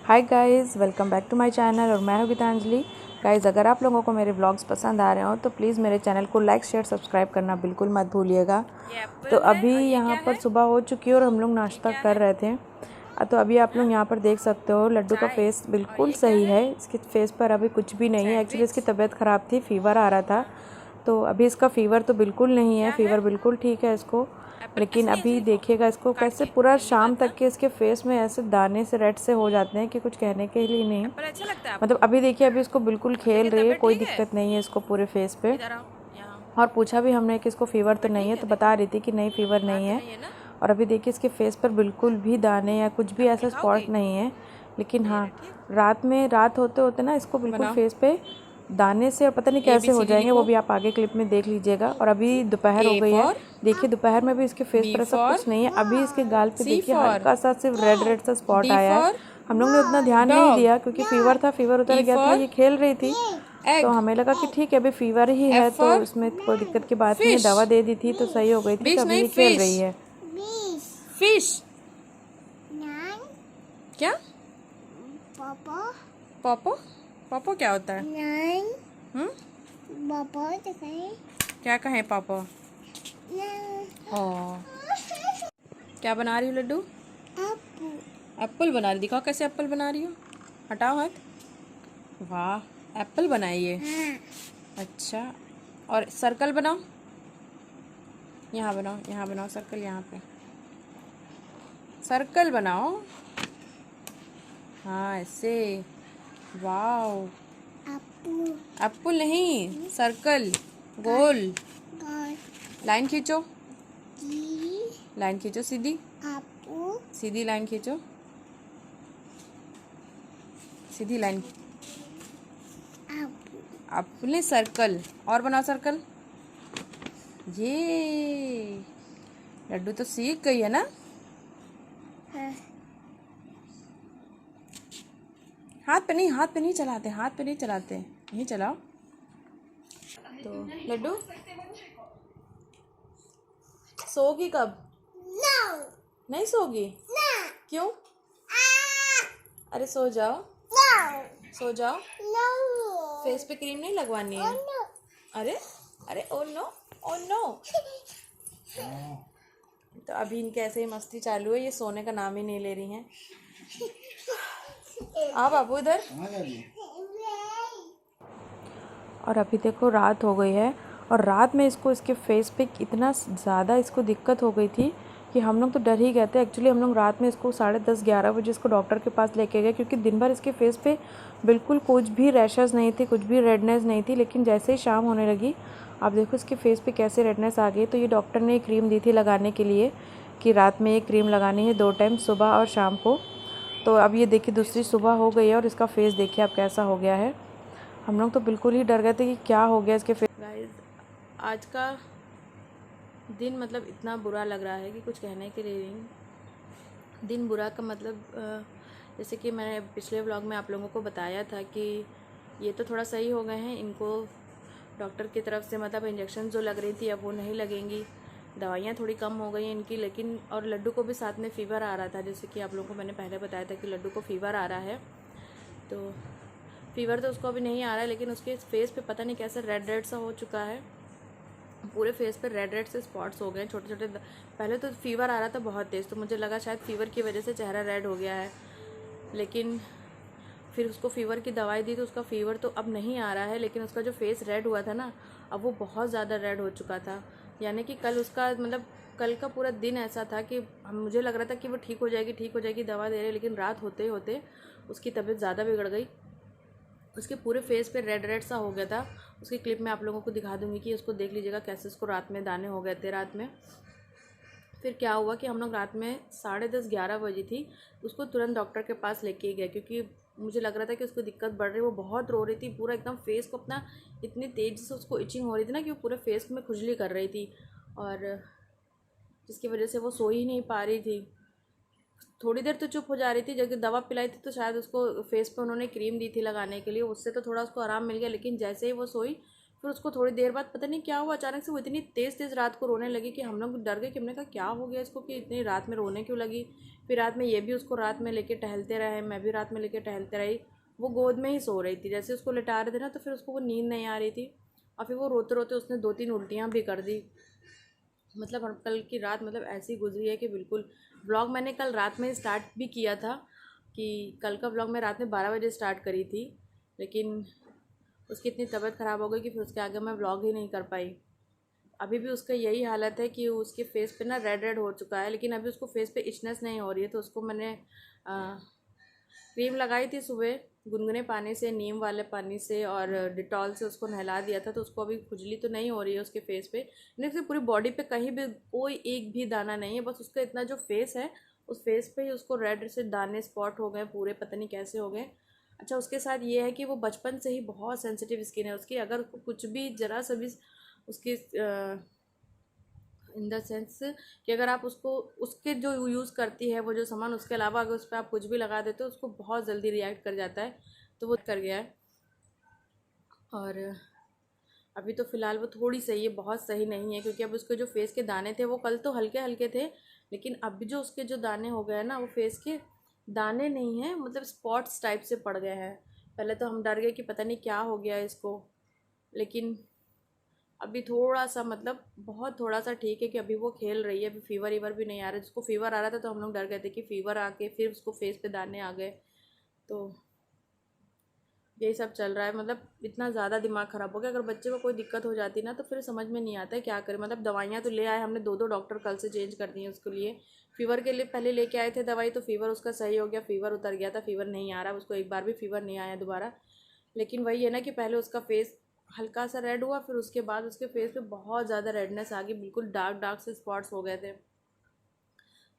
Hi guys, welcome back to my channel और मैं हूँ गीतांजलि। गाइस, अगर आप लोगों को मेरे व्लॉग्स पसंद आ रहे हो तो प्लीज़ मेरे चैनल को लाइक शेयर सब्सक्राइब करना बिल्कुल मत भूलिएगा। तो अभी यहाँ पर सुबह हो चुकी है और हम लोग नाश्ता कर रहे थे। तो अभी आप लोग यहाँ पर देख सकते हो लड्डू का फेस बिल्कुल सही है। इसके फेस पर अभी कुछ भी नहीं है। एक्चुअली इसकी तबीयत ख़राब थी, फ़ीवर आ रहा था। तो अभी इसका फ़ीवर तो बिल्कुल नहीं है, फ़ीवर बिल्कुल ठीक है इसको। लेकिन अभी देखिएगा इसको कैसे पूरा शाम तक के इसके फेस में ऐसे दाने से रेड से हो जाते हैं कि कुछ कहने के लिए नहीं। मतलब अभी देखिए, अभी इसको बिल्कुल खेल रही है, कोई दिक्कत नहीं है इसको पूरे फेस पे। और पूछा भी हमने कि इसको फ़ीवर तो नहीं है, तो बता रही थी कि नहीं फ़ीवर नहीं है। और अभी देखिए इसके फेस पर बिल्कुल भी दाने या कुछ भी ऐसा स्पॉट नहीं है। लेकिन हाँ, रात होते होते ना इसको बिल्कुल फेस पे दाने से और पता नहीं कैसे हो जाएंगे, वो भी आप आगे क्लिप में देख लीजिएगा। और अभी दोपहर हो गई है, देखिए दोपहर में भी इसके फेस पर ऐसा कुछ नहीं है। अभी इसके गाल पे देखिए हल्का सा सिर्फ रेड रेड सा स्पॉट आया है। हम लोग ने उतना ध्यान नहीं दिया क्योंकि फ़ीवर था, फ़ीवर उतर गया था, ये खेल रही थी तो हमें लगा कि ठीक है अभी फ़ीवर ही है तो इसमें कोई दिक्कत की बात नहीं है। दवा दे दी थी तो सही हो गई थी, तो अभी ये खेल रही है। फिश क्या? पॉपो पॉपो क्या होता है? क्या कहें पापा? ओ, क्या बना रही हो लड्डू? एप्पल बना रही, दिखाओ कैसे एप्पल बना रही हो। हटाओ हाथ। वाह, एप्पल बनाई है। अच्छा, और सर्कल बनाओ, यहाँ बनाओ, यहाँ बनाओ सर्कल, यहाँ पे सर्कल बनाओ। हाँ ऐसे। वाओ, एप्पल नहीं, सर्कल, गोल। लाइन खींचो, लाइन खींचो सीधी, सीधी लाइन खींचो, सीधी लाइन। अपने सर्कल और बनाओ सर्कल। ये लड्डू तो सीख गई है ना। हाथ पे नहीं, हाथ पे नहीं चलाते, हाथ पे नहीं चलाते, यहीं चलाओ। तो लड्डू सोगी कब? नहीं सोगी? क्यों? अरे सो जाओ, सो जाओ। फेस पे क्रीम नहीं लगवानी है? अरे अरे, ओ नो, ओ नो। तो अभी इनके ऐसे ही मस्ती चालू है, ये सोने का नाम ही नहीं ले रही हैं। आओ बाबू इधर। और अभी देखो रात हो गई है और रात में इसको इसके फेस पे इतना ज़्यादा इसको दिक्कत हो गई थी कि हम लोग तो डर ही गए थे। एक्चुअली हम लोग रात में इसको 10:30-11 बजे इसको डॉक्टर के पास लेके गए क्योंकि दिन भर इसके फेस पे बिल्कुल कुछ भी रैशेस नहीं थे, कुछ भी रेडनेस नहीं थी। लेकिन जैसे ही शाम होने लगी, आप देखो इसके फेस पे कैसे रेडनेस आ गई। तो ये डॉक्टर ने एक क्रीम दी थी लगाने के लिए कि रात में ये क्रीम लगानी है 2 टाइम, सुबह और शाम को। तो अब ये देखिए दूसरी सुबह हो गई है और इसका फेस देखिए अब कैसा हो गया है। हम लोग तो बिल्कुल ही डर गए थे कि क्या हो गया इसके फेस। गाइस, आज का दिन मतलब इतना बुरा लग रहा है कि कुछ कहने के लिए नहीं। दिन बुरा का मतलब जैसे कि मैंने पिछले व्लॉग में आप लोगों को बताया था कि ये तो थोड़ा सही हो गए हैं, इनको डॉक्टर की तरफ से मतलब इंजेक्शन जो लग रही थी अब वो नहीं लगेंगी, दवाइयाँ थोड़ी कम हो गई हैं इनकी। लेकिन और लड्डू को भी साथ में फ़ीवर आ रहा था, जैसे कि आप लोगों को मैंने पहले बताया था कि लड्डू को फ़ीवर आ रहा है। तो फ़ीवर तो उसको अभी नहीं आ रहा है, लेकिन उसके फेस पे पता नहीं कैसे रेड रेड सा हो चुका है। पूरे फेस पे रेड रेड से स्पॉट्स हो गए छोटे छोटे। पहले तो फ़ीवर आ रहा था बहुत तेज़, तो मुझे लगा शायद फ़ीवर की वजह से चेहरा रेड हो गया है। लेकिन फिर उसको फ़ीवर की दवाई दी तो उसका फ़ीवर तो अब नहीं आ रहा है, लेकिन उसका जो फेस रेड हुआ था ना, अब वो बहुत ज़्यादा रेड हो चुका था। यानी कि कल उसका मतलब कल का पूरा दिन ऐसा था कि मुझे लग रहा था कि वो ठीक हो जाएगी, ठीक हो जाएगी, दवा दे रहे, लेकिन रात होते होते उसकी तबीयत ज़्यादा बिगड़ गई। उसके पूरे फेस पे रेड रेड सा हो गया था। उसकी क्लिप मैं आप लोगों को दिखा दूंगी कि उसको देख लीजिएगा कैसे उसको रात में दाने हो गए थे रात में। फिर क्या हुआ कि हम लोग रात में 10:30-11 बजे थी, उसको तुरंत डॉक्टर के पास लेके गए क्योंकि मुझे लग रहा था कि उसको दिक्कत बढ़ रही है। वो बहुत रो रही थी, पूरा एकदम फेस को अपना इतनी तेज़ी से उसको इचिंग हो रही थी ना कि वो पूरे फेस में खुजली कर रही थी, और जिसकी वजह से वो सो ही नहीं पा रही थी। थोड़ी देर तो चुप हो जा रही थी, जब दवा पिलाई थी तो शायद उसको फेस पे उन्होंने क्रीम दी थी लगाने के लिए, उससे तो थोड़ा उसको आराम मिल गया। लेकिन जैसे ही वो सोई फिर उसको थोड़ी देर बाद पता नहीं क्या हुआ, अचानक से वो इतनी तेज़ रात को रोने लगी कि हम लोग डर गए कि हमने कहा क्या हो गया इसको कि इतनी रात में रोने क्यों लगी। फिर रात में ये भी उसको रात में लेके टहलते रहे, मैं भी रात में लेके टहलते रही। वो गोद में ही सो रही थी, जैसे उसको लिटा रहे थे ना तो फिर उसको वो नींद नहीं आ रही थी और फिर वो रोते रोते उसने 2-3 उल्टियाँ भी कर दी। मतलब हम कल की रात मतलब ऐसी गुजरी है कि बिल्कुल। व्लॉग मैंने कल रात में स्टार्ट भी किया था कि कल का व्लॉग मैं रात में 12 बजे स्टार्ट करी थी, लेकिन उसकी इतनी तबीयत ख़राब हो गई कि फिर उसके आगे मैं व्लॉग ही नहीं कर पाई। अभी भी उसका यही हालत है कि उसके फेस पे ना रेड रेड हो चुका है, लेकिन अभी उसको फेस पे इचनेस नहीं हो रही है। तो उसको मैंने क्रीम लगाई थी सुबह गुनगुने पानी से, नीम वाले पानी से और डिटॉल से उसको नहला दिया था। तो उसको अभी खुजली तो नहीं हो रही है उसके फेस पे, लेकिन उसकी पूरी बॉडी पे कहीं भी कोई एक भी दाना नहीं है। बस उसका इतना जो फेस है उस फेस पे ही उसको रेड से दाने स्पॉट हो गए पूरे, पता नहीं कैसे हो गए। अच्छा, उसके साथ ये है कि वो बचपन से ही बहुत सेंसिटिव स्किन है उसकी। अगर कुछ भी ज़रा सा भी उसकी इन द सेंस कि अगर आप उसको उसके जो यूज़ करती है वो जो सामान, उसके अलावा अगर उस पर आप कुछ भी लगा देते हो उसको बहुत जल्दी रिएक्ट कर जाता है। तो वो कर गया है। और अभी तो फ़िलहाल वो थोड़ी सही है, बहुत सही नहीं है, क्योंकि अब उसके जो फेस के दाने थे वो कल तो हल्के हल्के थे, लेकिन अब जो उसके जो दाने हो गए हैं ना, वो फेस के दाने नहीं हैं, मतलब स्पॉट्स टाइप से पड़ गए हैं। पहले तो हम डर गए कि पता नहीं क्या हो गया इसको, लेकिन अभी थोड़ा सा मतलब बहुत थोड़ा सा ठीक है कि अभी वो खेल रही है। अभी फ़ीवर ईवर भी नहीं आ रहा। जिसको फ़ीवर आ रहा था तो हम लोग डर गए थे कि फ़ीवर आके फिर उसको फेस पे दाने आ गए। तो यही सब चल रहा है। मतलब इतना ज़्यादा दिमाग ख़राब हो गया। अगर बच्चे को कोई दिक्कत हो जाती ना तो फिर समझ में नहीं आता है क्या करें। मतलब दवाइयाँ तो ले आए हमने, 2-2 डॉक्टर कल से चेंज कर दिए उसके लिए। फ़ीवर के लिए पहले लेके आए थे दवाई, तो फ़ीवर उसका सही हो गया, फ़ीवर उतर गया था, फ़ीवर नहीं आ रहा उसको, एक बार भी फ़ीवर नहीं आया दोबारा। लेकिन वही है ना कि पहले उसका फेस हल्का सा रेड हुआ, फिर उसके बाद उसके फेस पे बहुत ज़्यादा रेडनेस आ गई, बिल्कुल डार्क डार्क से स्पॉट्स हो गए थे।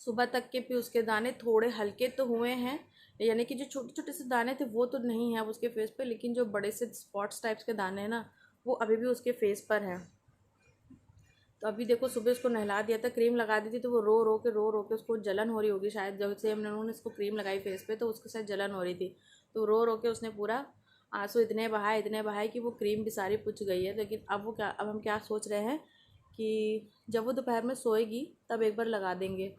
सुबह तक के भी उसके दाने थोड़े हल्के तो हुए हैं, यानी कि जो छोटे छोटे से दाने थे वो तो नहीं है अब उसके फेस पे, लेकिन जो बड़े से स्पॉट्स टाइप्स के दाने हैं ना वो अभी भी उसके फेस पर हैं। तो अभी देखो सुबह उसको नहला दिया था, क्रीम लगा दी थी, तो वो रो रो के उसको जलन हो रही होगी शायद, जब से हम लोगों ने इसको क्रीम लगाई फेस पे तो उसके साथ जलन हो रही थी। तो रो रो के उसने पूरा आंसू इतने बहाए कि वो क्रीम भी सारी पुछ गई है। लेकिन अब हम क्या सोच रहे हैं कि जब वो दोपहर में सोएगी तब एक बार लगा देंगे।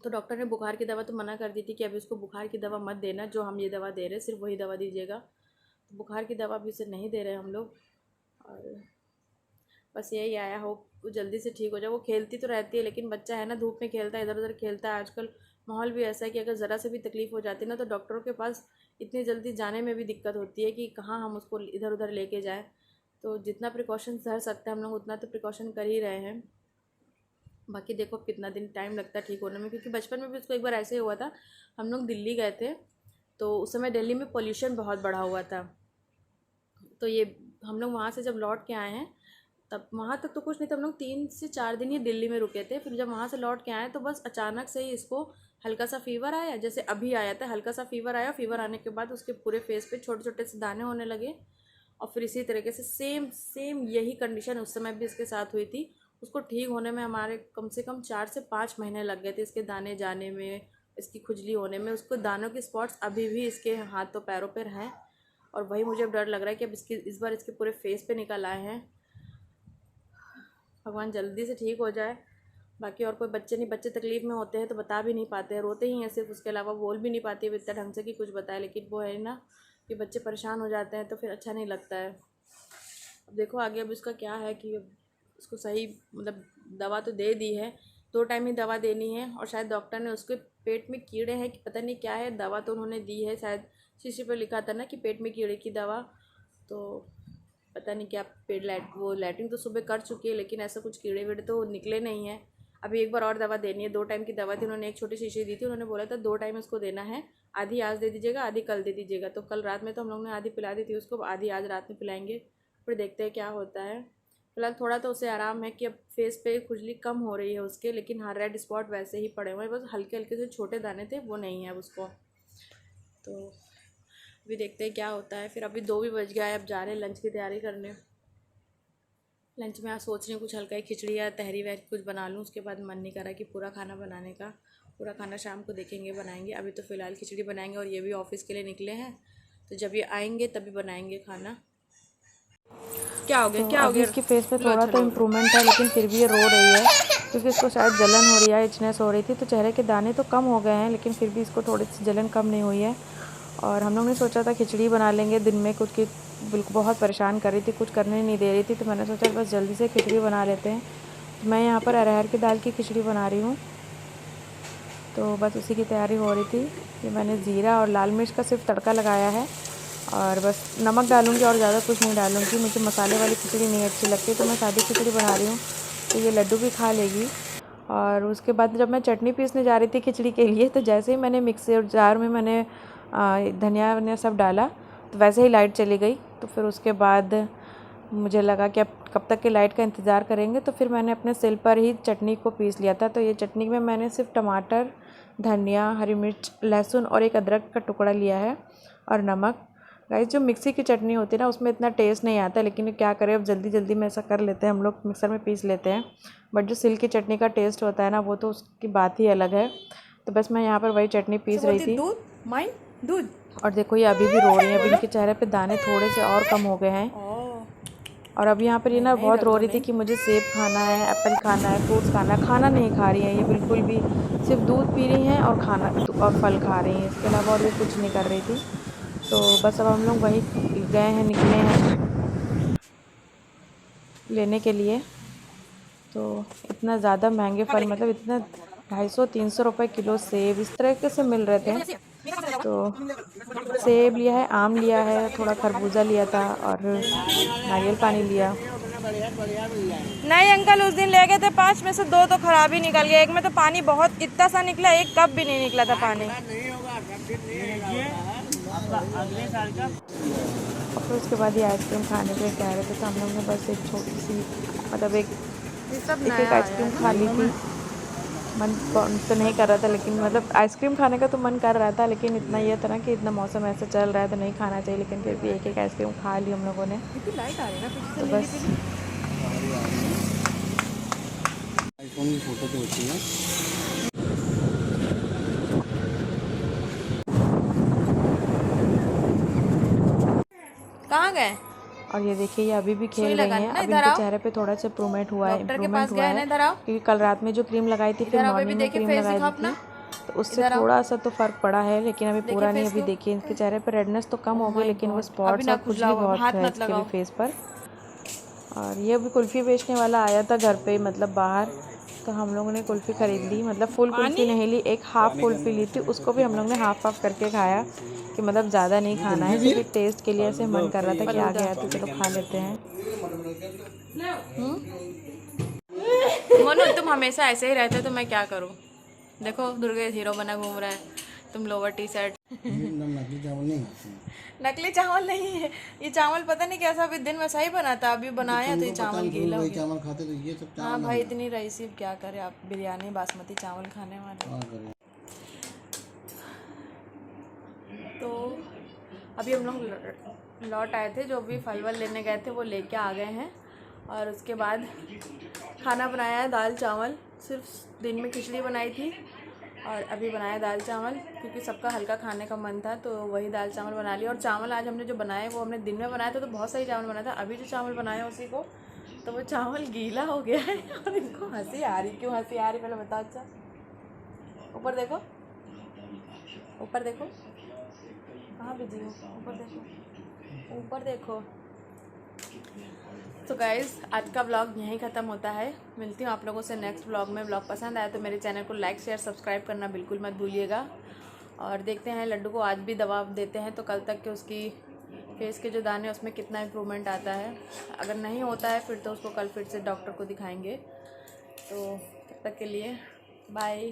तो डॉक्टर ने बुखार की दवा तो मना कर दी थी कि अभी उसको बुखार की दवा मत देना, जो हम ये दवा दे रहे हैं सिर्फ वही दवा दीजिएगा। तो बुखार की दवा अभी से नहीं दे रहे हम लोग। और बस यही आया हो वो जल्दी से ठीक हो जाए। वो खेलती तो रहती है, लेकिन बच्चा है ना, धूप में खेलता है, इधर उधर खेलता है। आजकल माहौल भी ऐसा है कि अगर ज़रा से भी तकलीफ़ हो जाती है ना तो डॉक्टरों के पास इतनी जल्दी जाने में भी दिक्कत होती है कि कहाँ हम उसको इधर उधर लेके जाएँ। तो जितना प्रिकॉशन सह सकते हैं हम लोग उतना तो प्रिकॉशन कर ही रहे हैं। बाकी देखो कितना दिन टाइम लगता है ठीक होने में, क्योंकि बचपन में भी उसको एक बार ऐसे ही हुआ था। हम लोग दिल्ली गए थे तो उस समय दिल्ली में पोल्यूशन बहुत बढ़ा हुआ था। तो ये हम लोग वहाँ से जब लौट के आए हैं तब वहाँ तक तो कुछ नहीं था, हम लोग 3 से 4 दिन ही दिल्ली में रुके थे। फिर जब वहाँ से लौट के आए तो बस अचानक से ही इसको हल्का सा फ़ीवर आया, जैसे अभी आया था, हल्का सा फ़ीवर आया। फ़ीवर आने के बाद उसके पूरे फेस पे छोटे छोटे से दाने होने लगे। और फिर इसी तरीके से सेम सेम यही कंडीशन उस समय भी इसके साथ हुई थी। उसको ठीक होने में हमारे कम से कम 4 से 5 महीने लग गए थे, इसके दाने जाने में, इसकी खुजली होने में। उसको दानों की स्पॉट्स अभी भी इसके हाथों पैरों पर हैं। और वही मुझे अब डर लग रहा है कि अब इस बार इसके पूरे फेस पे निकल आए हैं। भगवान जल्दी से ठीक हो जाए। बाकी और कोई बच्चे नहीं, बच्चे तकलीफ़ में होते हैं तो बता भी नहीं पाते हैं, रोते ही हैं सिर्फ, उसके अलावा बोल भी नहीं पाती है इतना ढंग से कि कुछ बताए। लेकिन वो है ना कि बच्चे परेशान हो जाते हैं तो फिर अच्छा नहीं लगता है। अब देखो आगे अब इसका क्या है कि अब उसको सही मतलब दवा तो दे दी है, 2 टाइम ही दवा देनी है। और शायद डॉक्टर ने उसके पेट में कीड़े हैं कि पता नहीं क्या है, दवा तो उन्होंने दी है, शायद शीशी पर लिखा था ना कि पेट में कीड़े की दवा। तो पता नहीं क्या पेट वो लैट्रिन तो सुबह कर चुकी है, लेकिन ऐसा कुछ कीड़े वीड़े तो निकले नहीं हैं। अभी एक बार और दवा देनी है, 2 टाइम की दवा थी, उन्होंने एक छोटी शीशी दी थी, उन्होंने बोला था 2 टाइम इसको देना है, आधी आज दे दीजिएगा आधी कल दे दीजिएगा। तो कल रात में तो हम लोग ने आधी पिला दी थी उसको, आधी आज रात में पिलाएंगे, फिर देखते हैं क्या होता है। फिलहाल थोड़ा तो उसे आराम है कि अब फेस पे खुजली कम हो रही है उसके, लेकिन हाँ रेड स्पॉट वैसे ही पड़े हुए हैं, बस हल्के हल्के से छोटे दाने थे वो नहीं है उसको। तो अभी देखते हैं क्या होता है। फिर अभी 2 भी बज गया है, अब जा रहे हैं लंच की तैयारी करने। लंच में आज सोच रही हूँ कुछ हल्का ही खिचड़ी या तहरी वहरी कुछ बना लूँ, उसके बाद मन नहीं कर रहा कि पूरा खाना बनाने का। पूरा खाना शाम को देखेंगे बनाएंगे, अभी तो फ़िलहाल खिचड़ी बनाएंगे। और ये भी ऑफिस के लिए निकले हैं तो जब ये आएंगे तभी बनाएंगे खाना। क्या हो गया, तो क्या हो अभी गया? इसके फेस पे थोड़ा तो इम्प्रूवमेंट है, लेकिन फिर भी ये रो रही है क्योंकि इसको शायद जलन हो रही है, इचनेस हो रही थी। तो चेहरे के दाने तो कम हो गए हैं, लेकिन फिर भी इसको थोड़ी सी जलन कम नहीं हुई है। और हम लोग ने सोचा था खिचड़ी बना लेंगे दिन में, कुछ की बिल्कुल बहुत परेशान कर रही थी, कुछ करने नहीं दे रही थी। तो मैंने सोचा बस जल्दी से खिचड़ी बना लेते हैं। तो मैं यहाँ पर अरहर की दाल की खिचड़ी बना रही हूँ, तो बस उसी की तैयारी हो रही थी। ये मैंने ज़ीरा और लाल मिर्च का सिर्फ तड़का लगाया है, और बस नमक डालूंगी और ज़्यादा कुछ नहीं डालूंगी। मुझे मसाले वाली खिचड़ी नहीं अच्छी लगती, तो मैं सादी खिचड़ी बना रही हूँ, तो ये लड्डू भी खा लेगी। और उसके बाद जब मैं चटनी पीसने जा रही थी खिचड़ी के लिए, तो जैसे ही मैंने मिक्सर जार में मैंने धनिया वनिया सब डाला, तो वैसे ही लाइट चली गई। तो फिर उसके बाद मुझे लगा कि अब कब तक के लाइट का इंतज़ार करेंगे, तो फिर मैंने अपने सिल पर ही चटनी को पीस लिया था। तो ये चटनी में मैंने सिर्फ टमाटर, धनिया, हरी मिर्च, लहसुन और एक अदरक का टुकड़ा लिया है, और नमक। गाइस, जो मिक्सी की चटनी होती है ना, उसमें इतना टेस्ट नहीं आता, लेकिन क्या करें, अब जल्दी जल्दी में ऐसा कर लेते हैं, हम लोग मिक्सर में पीस लेते हैं। बट जो सिल की चटनी का टेस्ट होता है ना, वो तो उसकी बात ही अलग है। तो बस मैं यहाँ पर वही चटनी पीस रही थी। दूध। और देखो ये अभी भी रो रही है, अभी इनके चेहरे पे दाने थोड़े से और कम हो गए हैं। और अब यहाँ पर ये ना बहुत रो रही थी कि मुझे सेब खाना है, एप्पल खाना है, फ्रूट्स खाना है। खाना नहीं खा रही हैं ये बिल्कुल भी, सिर्फ दूध पी रही हैं और खाना और फल खा रही हैं, इसके अलावा और ये कुछ नहीं कर रही थी। तो बस अब हम लोग वहीं गए हैं, निकले हैं लेने के लिए। तो इतना ज़्यादा महंगे फल, मतलब इतना 250-300 रुपये किलो सेब इस तरीके से मिल रहे थे। तो सेब लिया है, आम लिया है, थोड़ा खरबूजा लिया था, और नारियल पानी लिया। नहीं अंकल, उस दिन ले गए थे 5 में से 2 तो खराब ही निकल गया। एक में तो पानी बहुत इतना सा निकला, एक कप भी नहीं निकला था पानी। और फिर उसके बाद ये आइसक्रीम खाने के लिए कह रहे थे, तो हम लोग ने बस एक छोटी सी, मतलब एक आइसक्रीम खा ली थी। मन तो नहीं कर रहा था, लेकिन मतलब आइसक्रीम खाने का तो मन कर रहा था, लेकिन इतना ये था ना कि इतना मौसम ऐसा चल रहा है तो नहीं खाना चाहिए, लेकिन फिर भी एक आइसक्रीम खा ली हम लोगों ने। तो बस आईफोन की फोटो तो होती है। कहाँ गए? और ये देखिए ये अभी भी खेल रही लगानी हैं। ना, अब इधर इनके आओ। चेहरे पे थोड़ा सा इम्प्रूवमेंट हुआ है, डॉक्टर के पास गए ना, इधर आओ। क्योंकि कल रात में जो क्रीम लगाई थी, फिर इधर आओ बेबी, मॉर्निंग में देखिए क्रीम फेस लगाई दिखाओ थी, अपना। तो उससे इधर आओ। थोड़ा सा तो फ़र्क पड़ा है, लेकिन अभी देखिए पूरा नहीं। फेस अभी को। देखिए इनके चेहरे पे रेडनेस तो कम हो गई, लेकिन वो अभी स्पॉट्स ना और खुजली खुजलाओ, बहुत हाथ है मत इसके भी लगाओ। फेस पर। और ये अभी कुल्फ़ी बेचने वाला आया था घर पे, मतलब बाहर, तो हम लोगों ने कुल्फ़ी ख़रीद ली। मतलब फुल कुल्फ़ी नहीं ली, एक हाफ़ कुल्फ़ी ली थी, उसको भी हम लोग ने हाफ़ करके खाया, कि मतलब ज़्यादा नहीं खाना है, सिर्फ टेस्ट के लिए ऐसे मन कर रहा था कि आ गया तो चलो खा लेते हैं। मोनू, तुम हमेशा ऐसे ही रहते तो मैं क्या करूँ? देखो दुर्गेश हीरो बना घूम रहा है, तुम लोअर टी शर्ट। नकली चावल नहीं खाते हैं। नकली चावल नहीं है ये चावल, पता नहीं कैसा, अभी दिन में सही बना था, अभी बनाया तो ये चावल गीला हो वही गया। चावल खाते तो ये सब चावल हाँ भाई, नहीं इतनी रईसी क्या करे आप, बिरयानी बासमती चावल खाने वाले। हाँ करें। तो अभी हम लोग लौट आए थे, जो भी फल वल लेने गए थे वो लेके आ गए हैं। और उसके बाद खाना बनाया है, दाल चावल। सिर्फ दिन में खिचड़ी बनाई थी, और अभी बनाया दाल चावल, क्योंकि सबका हल्का खाने का मन था, तो वही दाल चावल बना लिया। और चावल आज हमने जो बनाए वो हमने दिन में बनाया था, तो बहुत सही चावल बनाया था। अभी जो चावल बनाया उसी को, तो वो चावल गीला हो गया है। और इनको हंसी आ रही, क्यों हंसी आ रही पहले बताओ। अच्छा, ऊपर देखो, ऊपर देखो, कहाँ बिजी हो, ऊपर देखो, ऊपर देखो। तो गाइज़, आज का व्लॉग यहीं ख़त्म होता है। मिलती हूँ आप लोगों से नेक्स्ट व्लॉग में। व्लॉग पसंद आया तो मेरे चैनल को लाइक शेयर सब्सक्राइब करना बिल्कुल मत भूलिएगा। और देखते हैं, लड्डू को आज भी दवा देते हैं, तो कल तक के उसकी फेस के जो दाने हैं उसमें कितना इम्प्रूवमेंट आता है। अगर नहीं होता है फिर तो उसको कल फिर से डॉक्टर को दिखाएंगे। तो तब तक के लिए बाय।